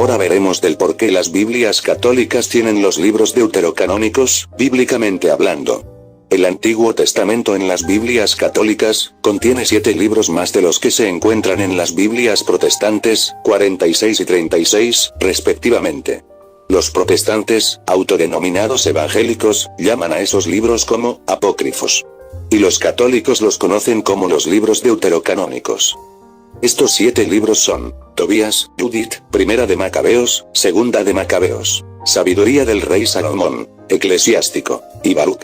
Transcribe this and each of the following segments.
Ahora veremos del por qué las Biblias católicas tienen los libros deuterocanónicos, bíblicamente hablando. El Antiguo Testamento en las Biblias católicas, contiene 7 libros más de los que se encuentran en las Biblias protestantes, 46 y 36, respectivamente. Los protestantes, autodenominados evangélicos, llaman a esos libros como apócrifos. Y los católicos los conocen como los libros deuterocanónicos. Estos 7 libros son: Tobías, Judith, Primera de Macabeos, Segunda de Macabeos, Sabiduría del Rey Salomón, Eclesiástico, y Baruch.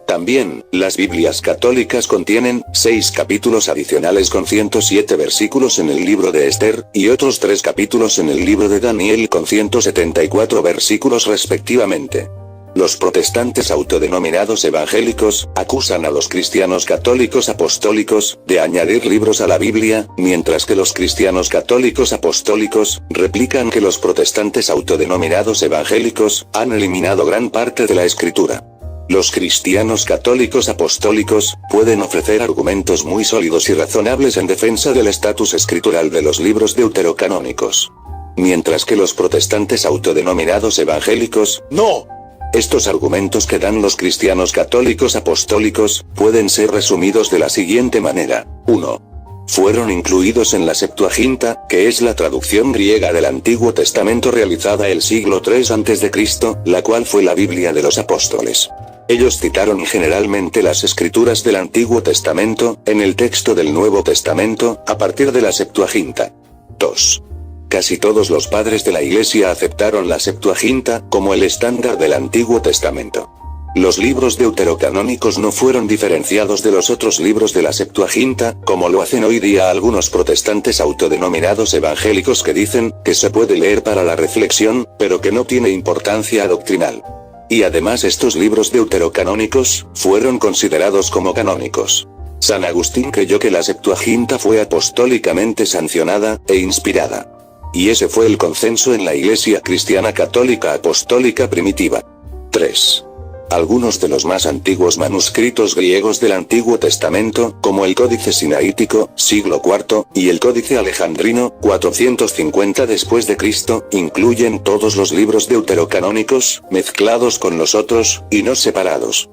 También, las Biblias católicas contienen 6 capítulos adicionales con 107 versículos en el libro de Esther, y otros 3 capítulos en el libro de Daniel con 174 versículos respectivamente. Los protestantes autodenominados evangélicos, acusan a los cristianos católicos apostólicos, de añadir libros a la Biblia, mientras que los cristianos católicos apostólicos, replican que los protestantes autodenominados evangélicos, han eliminado gran parte de la Escritura. Los cristianos católicos apostólicos, pueden ofrecer argumentos muy sólidos y razonables en defensa del estatus escritural de los libros deuterocanónicos. Mientras que los protestantes autodenominados evangélicos, no. Estos argumentos que dan los cristianos católicos apostólicos, pueden ser resumidos de la siguiente manera. 1. Fueron incluidos en la Septuaginta, que es la traducción griega del Antiguo Testamento realizada el siglo III a.C., la cual fue la Biblia de los apóstoles. Ellos citaron generalmente las escrituras del Antiguo Testamento, en el texto del Nuevo Testamento, a partir de la Septuaginta. 2. Casi todos los padres de la Iglesia aceptaron la Septuaginta, como el estándar del Antiguo Testamento. Los libros deuterocanónicos no fueron diferenciados de los otros libros de la Septuaginta, como lo hacen hoy día algunos protestantes autodenominados evangélicos que dicen, que se puede leer para la reflexión, pero que no tiene importancia doctrinal. Y además estos libros deuterocanónicos, fueron considerados como canónicos. San Agustín creyó que la Septuaginta fue apostólicamente sancionada, e inspirada. Y ese fue el consenso en la Iglesia cristiana católica apostólica primitiva. 3. Algunos de los más antiguos manuscritos griegos del Antiguo Testamento, como el Códice Sinaítico, siglo IV, y el Códice Alejandrino, 450 después de Cristo, incluyen todos los libros deuterocanónicos, mezclados con los otros, y no separados.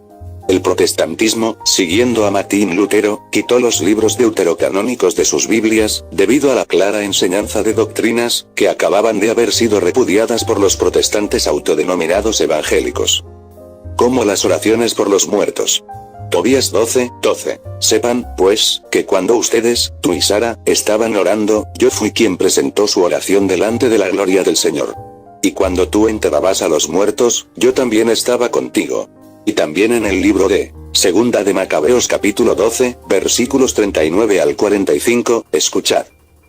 El protestantismo, siguiendo a Martín Lutero, quitó los libros deuterocanónicos de sus Biblias, debido a la clara enseñanza de doctrinas, que acababan de haber sido repudiadas por los protestantes autodenominados evangélicos. Como las oraciones por los muertos. Tobías 12:12. Sepan, pues, que cuando ustedes, tú y Sara, estaban orando, yo fui quien presentó su oración delante de la gloria del Señor. Y cuando tú enterrabas a los muertos, yo también estaba contigo. Y también en el libro de Segunda de Macabeos capítulo 12, versículos 39 al 45, escuchad.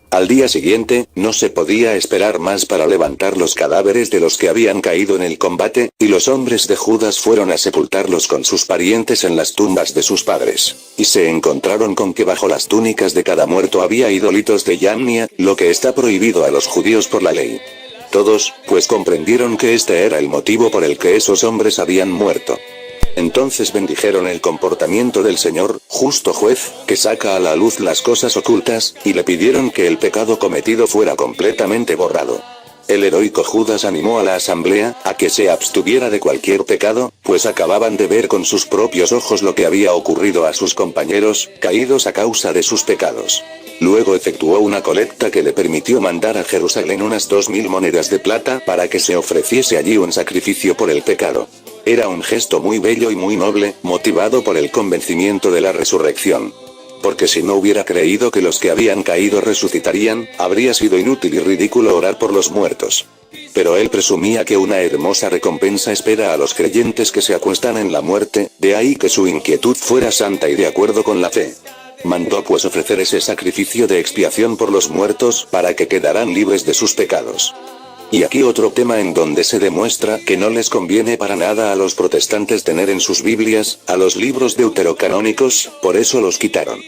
Al día siguiente, no se podía esperar más para levantar los cadáveres de los que habían caído en el combate, y los hombres de Judas fueron a sepultarlos con sus parientes en las tumbas de sus padres, y se encontraron con que bajo las túnicas de cada muerto había ídolitos de Yamnia, lo que está prohibido a los judíos por la ley. Todos, pues comprendieron que este era el motivo por el que esos hombres habían muerto. Entonces bendijeron el comportamiento del Señor, justo juez, que saca a la luz las cosas ocultas, y le pidieron que el pecado cometido fuera completamente borrado. El heroico Judas animó a la asamblea, a que se abstuviera de cualquier pecado, pues acababan de ver con sus propios ojos lo que había ocurrido a sus compañeros, caídos a causa de sus pecados. Luego efectuó una colecta que le permitió mandar a Jerusalén unas 2000 monedas de plata para que se ofreciese allí un sacrificio por el pecado. Era un gesto muy bello y muy noble, motivado por el convencimiento de la resurrección. Porque si no hubiera creído que los que habían caído resucitarían, habría sido inútil y ridículo orar por los muertos. Pero él presumía que una hermosa recompensa espera a los creyentes que se acuestan en la muerte, de ahí que su inquietud fuera santa y de acuerdo con la fe. Mandó pues ofrecer ese sacrificio de expiación por los muertos, para que quedaran libres de sus pecados. Y aquí otro tema en donde se demuestra que no les conviene para nada a los protestantes tener en sus Biblias, a los libros deuterocanónicos, por eso los quitaron.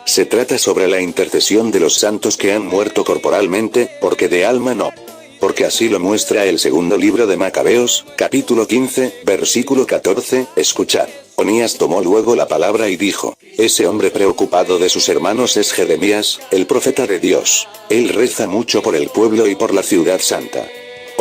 Se trata sobre la intercesión de los santos que han muerto corporalmente, porque de alma no. Porque así lo muestra el segundo libro de Macabeos, capítulo 15, versículo 14, escuchad. Onías tomó luego la palabra y dijo, ese hombre preocupado de sus hermanos es Jeremías, el profeta de Dios. Él reza mucho por el pueblo y por la ciudad santa.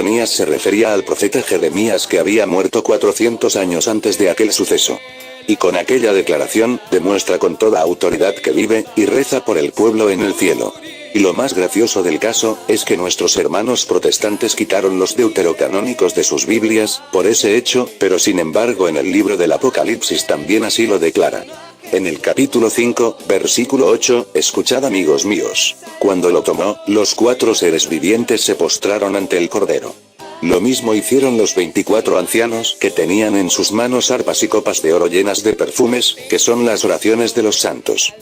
Sofonías se refería al profeta Jeremías que había muerto 400 años antes de aquel suceso. Y con aquella declaración, demuestra con toda autoridad que vive, y reza por el pueblo en el cielo. Y lo más gracioso del caso, es que nuestros hermanos protestantes quitaron los deuterocanónicos de sus Biblias, por ese hecho, pero sin embargo en el libro del Apocalipsis también así lo declara. En el capítulo 5, versículo 8, escuchad amigos míos. Cuando lo tomó, los 4 seres vivientes se postraron ante el Cordero. Lo mismo hicieron los 24 ancianos que tenían en sus manos arpas y copas de oro llenas de perfumes, que son las oraciones de los santos.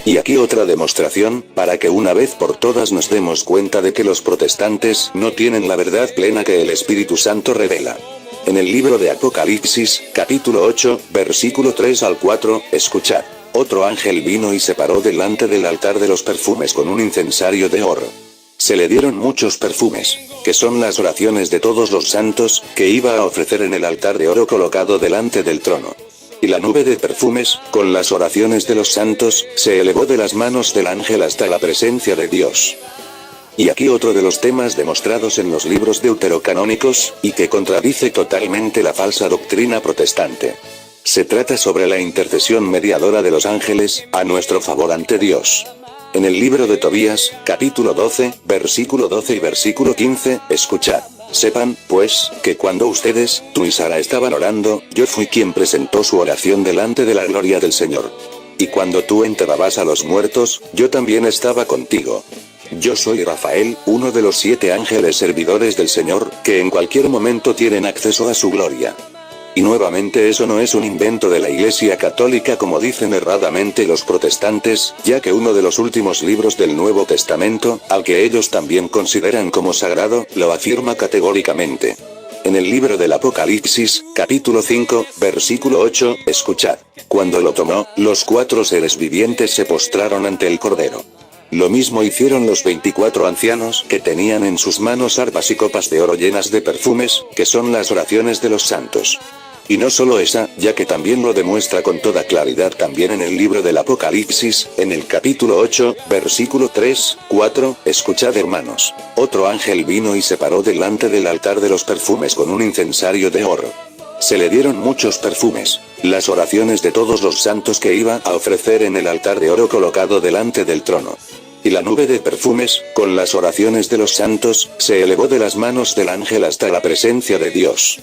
Y aquí otra demostración, para que una vez por todas nos demos cuenta de que los protestantes no tienen la verdad plena que el Espíritu Santo revela. En el libro de Apocalipsis, capítulo 8, versículo 3 al 4, escuchad. Otro ángel vino y se paró delante del altar de los perfumes con un incensario de oro. Se le dieron muchos perfumes, que son las oraciones de todos los santos, que iba a ofrecer en el altar de oro colocado delante del trono. Y la nube de perfumes, con las oraciones de los santos, se elevó de las manos del ángel hasta la presencia de Dios. Y aquí otro de los temas demostrados en los libros deuterocanónicos, y que contradice totalmente la falsa doctrina protestante. Se trata sobre la intercesión mediadora de los ángeles, a nuestro favor ante Dios. En el libro de Tobías, capítulo 12, versículo 12 y versículo 15, escuchad. Sepan, pues, que cuando ustedes, tú y Sara estaban orando, yo fui quien presentó su oración delante de la gloria del Señor. Y cuando tú enterrabas a los muertos, yo también estaba contigo. Yo soy Rafael, uno de los 7 ángeles servidores del Señor, que en cualquier momento tienen acceso a su gloria. Y nuevamente eso no es un invento de la Iglesia Católica como dicen erradamente los protestantes, ya que uno de los últimos libros del Nuevo Testamento, al que ellos también consideran como sagrado, lo afirma categóricamente. En el libro del Apocalipsis, capítulo 5, versículo 8, escuchad. Cuando lo tomó, los 4 seres vivientes se postraron ante el Cordero. Lo mismo hicieron los 24 ancianos que tenían en sus manos arpas y copas de oro llenas de perfumes, que son las oraciones de los santos. Y no solo esa, ya que también lo demuestra con toda claridad también en el libro del Apocalipsis, en el capítulo 8, versículo 3, 4, escuchad hermanos. Otro ángel vino y se paró delante del altar de los perfumes con un incensario de oro. Se le dieron muchos perfumes, las oraciones de todos los santos que iba a ofrecer en el altar de oro colocado delante del trono. Y la nube de perfumes, con las oraciones de los santos, se elevó de las manos del ángel hasta la presencia de Dios.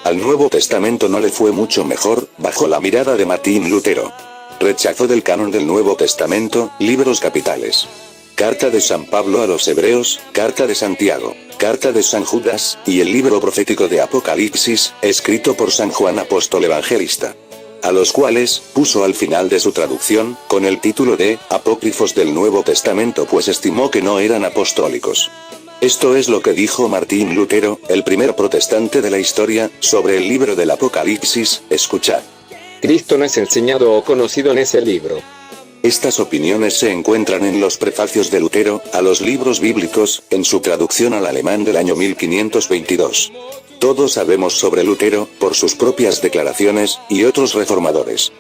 Al Nuevo Testamento no le fue mucho mejor, bajo la mirada de Martín Lutero. Rechazó del canon del Nuevo Testamento, libros capitales. Carta de San Pablo a los Hebreos, Carta de Santiago, Carta de San Judas, y el libro profético de Apocalipsis, escrito por San Juan Apóstol Evangelista. A los cuales, puso al final de su traducción, con el título de, Apócrifos del Nuevo Testamento pues estimó que no eran apostólicos. Esto es lo que dijo Martín Lutero, el primer protestante de la historia, sobre el libro del Apocalipsis, escuchad. Cristo no es enseñado o conocido en ese libro. Estas opiniones se encuentran en los prefacios de Lutero, a los libros bíblicos, en su traducción al alemán del año 1522. Todos sabemos sobre Lutero, por sus propias declaraciones, y otros reformadores.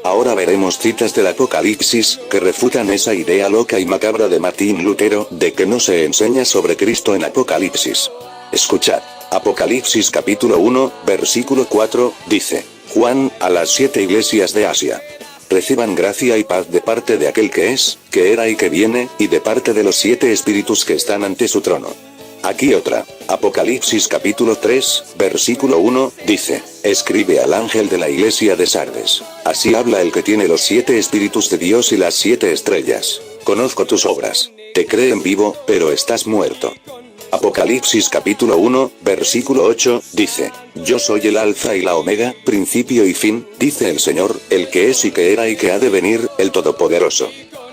Ahora veremos citas del Apocalipsis, que refutan esa idea loca y macabra de Martín Lutero, de que no se enseña sobre Cristo en Apocalipsis. Escuchad. Apocalipsis capítulo 1, versículo 4, dice. Juan, a las 7 iglesias de Asia. Reciban gracia y paz de parte de aquel que es, que era y que viene, y de parte de los 7 espíritus que están ante su trono. Aquí otra. Apocalipsis capítulo 3, versículo 1, dice. Escribe al ángel de la iglesia de Sardes. Así habla el que tiene los 7 espíritus de Dios y las 7 estrellas. Conozco tus obras. Te creen vivo, pero estás muerto. Apocalipsis capítulo 1, versículo 8, dice. Yo soy el alfa y la omega, principio y fin, dice el Señor, el que es y que era y que ha de venir, el Todopoderoso.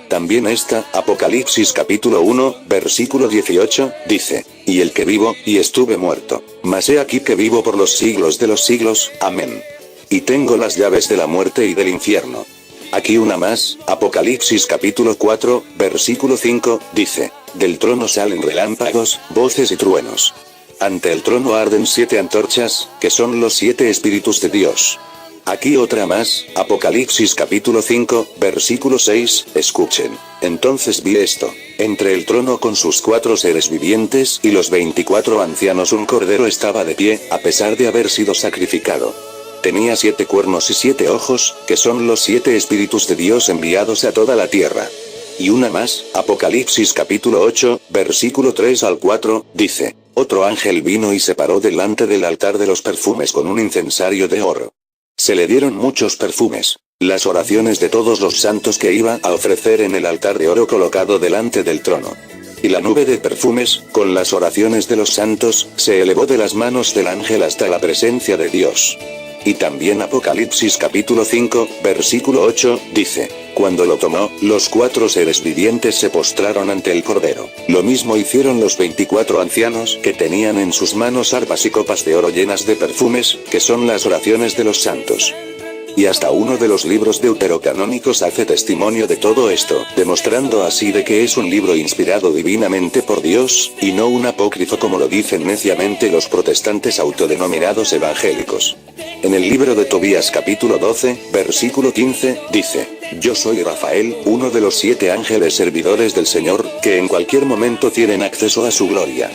También esta, Apocalipsis capítulo 1, versículo 18, dice, y el que vivo, y estuve muerto, mas he aquí que vivo por los siglos de los siglos, amén. Y tengo las llaves de la muerte y del infierno. Aquí una más, Apocalipsis capítulo 4, versículo 5, dice, del trono salen relámpagos, voces y truenos. Ante el trono arden 7 antorchas, que son los 7 espíritus de Dios. Aquí otra más, Apocalipsis capítulo 5, versículo 6, escuchen. Entonces vi esto. Entre el trono con sus 4 seres vivientes y los 24 ancianos un cordero estaba de pie, a pesar de haber sido sacrificado. Tenía 7 cuernos y 7 ojos, que son los 7 espíritus de Dios enviados a toda la tierra. Y una más, Apocalipsis capítulo 8, versículo 3 al 4, dice, otro ángel vino y se paró delante del altar de los perfumes con un incensario de oro. Se le dieron muchos perfumes, las oraciones de todos los santos que iba a ofrecer en el altar de oro colocado delante del trono. Y la nube de perfumes, con las oraciones de los santos, se elevó de las manos del ángel hasta la presencia de Dios. Y también Apocalipsis capítulo 5, versículo 8, dice, cuando lo tomó, los 4 seres vivientes se postraron ante el Cordero. Lo mismo hicieron los 24 ancianos que tenían en sus manos arpas y copas de oro llenas de perfumes, que son las oraciones de los santos. Y hasta uno de los libros deuterocanónicos hace testimonio de todo esto, demostrando así de que es un libro inspirado divinamente por Dios, y no un apócrifo como lo dicen neciamente los protestantes autodenominados evangélicos. En el libro de Tobías capítulo 12, versículo 15, dice, yo soy Rafael, uno de los 7 ángeles servidores del Señor, que en cualquier momento tienen acceso a su gloria.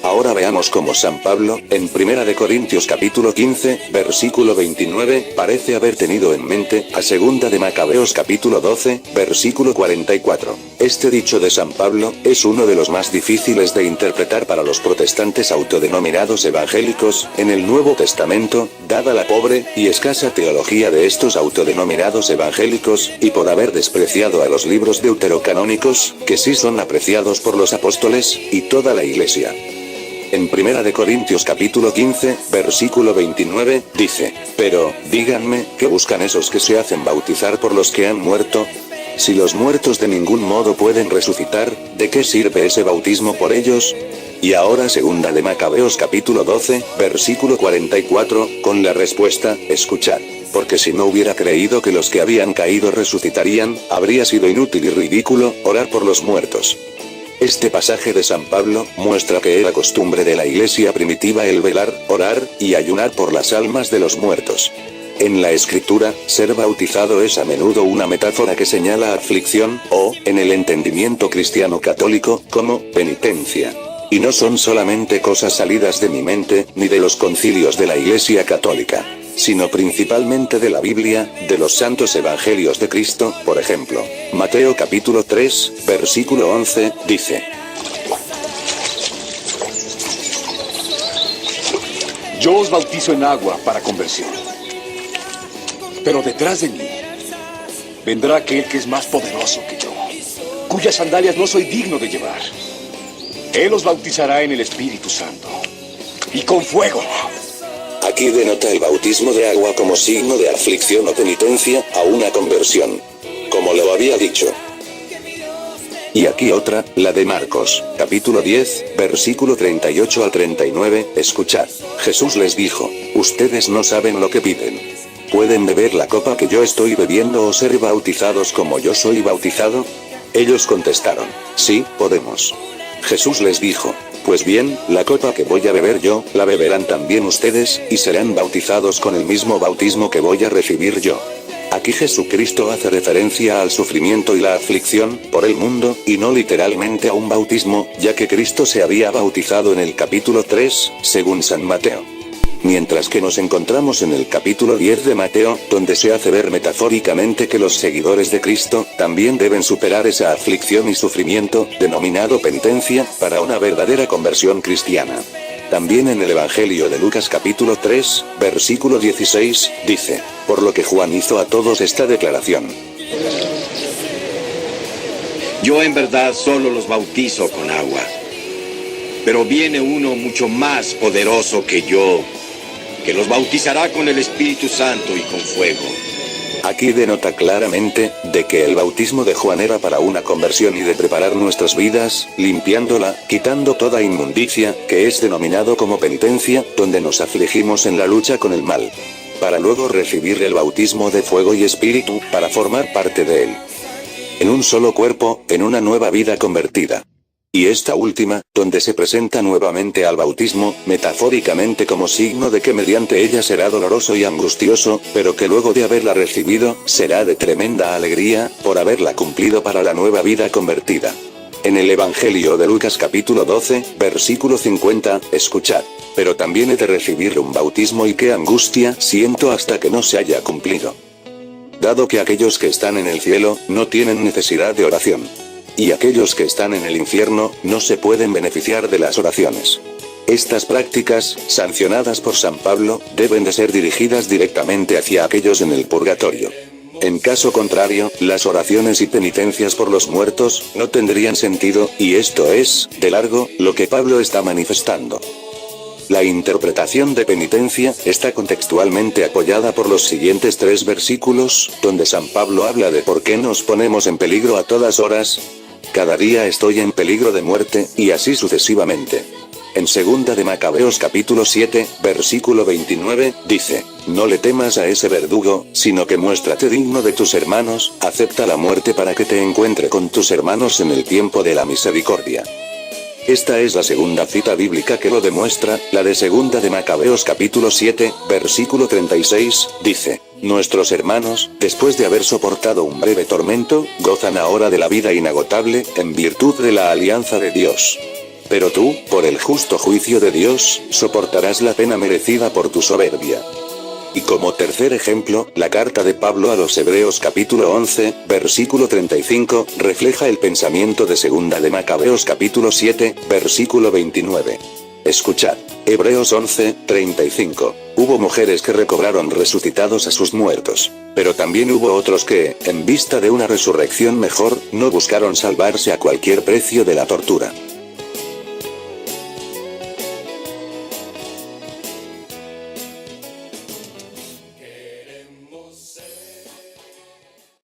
Ahora veamos cómo San Pablo, en 1 Corintios capítulo 15, versículo 29, parece haber tenido en mente a 2 de Macabeos capítulo 12, versículo 44. Este dicho de San Pablo, es uno de los más difíciles de interpretar para los protestantes autodenominados evangélicos, en el Nuevo Testamento, dada la pobre y escasa teología de estos autodenominados evangélicos, y por haber despreciado a los libros deuterocanónicos, que sí son apreciados por los apóstoles, y toda la Iglesia. En 1 Corintios capítulo 15, versículo 29, dice, pero, díganme, ¿qué buscan esos que se hacen bautizar por los que han muerto? Si los muertos de ningún modo pueden resucitar, ¿de qué sirve ese bautismo por ellos? Y ahora 2 de Macabeos capítulo 12, versículo 44, con la respuesta, escuchad. Porque si no hubiera creído que los que habían caído resucitarían, habría sido inútil y ridículo orar por los muertos. Este pasaje de San Pablo muestra que era costumbre de la iglesia primitiva el velar, orar y ayunar por las almas de los muertos. En la escritura, ser bautizado es a menudo una metáfora que señala aflicción, o, en el entendimiento cristiano católico, como penitencia. Y no son solamente cosas salidas de mi mente, ni de los concilios de la Iglesia católica, sino principalmente de la Biblia, de los santos evangelios de Cristo, por ejemplo. Mateo capítulo 3, versículo 11, dice, yo os bautizo en agua para conversión. Pero detrás de mí vendrá aquel que es más poderoso que yo, cuyas sandalias no soy digno de llevar. Él os bautizará en el Espíritu Santo y con fuego. Aquí denota el bautismo de agua como signo de aflicción o penitencia, a una conversión. Como lo había dicho. Y aquí otra, la de Marcos, capítulo 10, versículo 38 al 39, escuchad. Jesús les dijo, ustedes no saben lo que piden. ¿Pueden beber la copa que yo estoy bebiendo o ser bautizados como yo soy bautizado? Ellos contestaron, sí, podemos. Jesús les dijo, pues bien, la copa que voy a beber yo, la beberán también ustedes, y serán bautizados con el mismo bautismo que voy a recibir yo. Aquí Jesucristo hace referencia al sufrimiento y la aflicción por el mundo, y no literalmente a un bautismo, ya que Cristo se había bautizado en el capítulo 3, según San Mateo. Mientras que nos encontramos en el capítulo 10 de Mateo, donde se hace ver metafóricamente que los seguidores de Cristo también deben superar esa aflicción y sufrimiento, denominado penitencia, para una verdadera conversión cristiana. También en el Evangelio de Lucas capítulo 3, versículo 16, dice, por lo que Juan hizo a todos esta declaración. Yo en verdad solo los bautizo con agua, pero viene uno mucho más poderoso que yo, que los bautizará con el Espíritu Santo y con fuego. Aquí denota claramente, de que el bautismo de Juan era para una conversión y de preparar nuestras vidas, limpiándola, quitando toda inmundicia, que es denominado como penitencia, donde nos afligimos en la lucha con el mal. Para luego recibir el bautismo de fuego y espíritu, para formar parte de él. En un solo cuerpo, en una nueva vida convertida. y esta última, donde se presenta nuevamente al bautismo, metafóricamente como signo de que mediante ella será doloroso y angustioso, pero que luego de haberla recibido, será de tremenda alegría, por haberla cumplido para la nueva vida convertida. En el Evangelio de Lucas capítulo 12, versículo 50, escuchad. Pero también he de recibir un bautismo y qué angustia siento hasta que no se haya cumplido. Dado que aquellos que están en el cielo, no tienen necesidad de oración. Y aquellos que están en el infierno, no se pueden beneficiar de las oraciones. Estas prácticas, sancionadas por San Pablo, deben de ser dirigidas directamente hacia aquellos en el purgatorio. En caso contrario, las oraciones y penitencias por los muertos, no tendrían sentido, y esto es, de largo, lo que Pablo está manifestando. La interpretación de penitencia está contextualmente apoyada por los siguientes 3 versículos, donde San Pablo habla de por qué nos ponemos en peligro a todas horas. Cada día estoy en peligro de muerte, y así sucesivamente. En 2 de Macabeos capítulo 7, versículo 29, dice, no le temas a ese verdugo, sino que muéstrate digno de tus hermanos, acepta la muerte para que te encuentre con tus hermanos en el tiempo de la misericordia. Esta es la segunda cita bíblica que lo demuestra, la de 2 de Macabeos capítulo 7, versículo 36, dice, nuestros hermanos, después de haber soportado un breve tormento, gozan ahora de la vida inagotable, en virtud de la alianza de Dios. Pero tú, por el justo juicio de Dios, soportarás la pena merecida por tu soberbia. Y como tercer ejemplo, la carta de Pablo a los Hebreos capítulo 11, versículo 35, refleja el pensamiento de 2 de Macabeos capítulo 7, versículo 29. Escuchad. Hebreos 11, 35. Hubo mujeres que recobraron resucitados a sus muertos. Pero también hubo otros que, en vista de una resurrección mejor, no buscaron salvarse a cualquier precio de la tortura.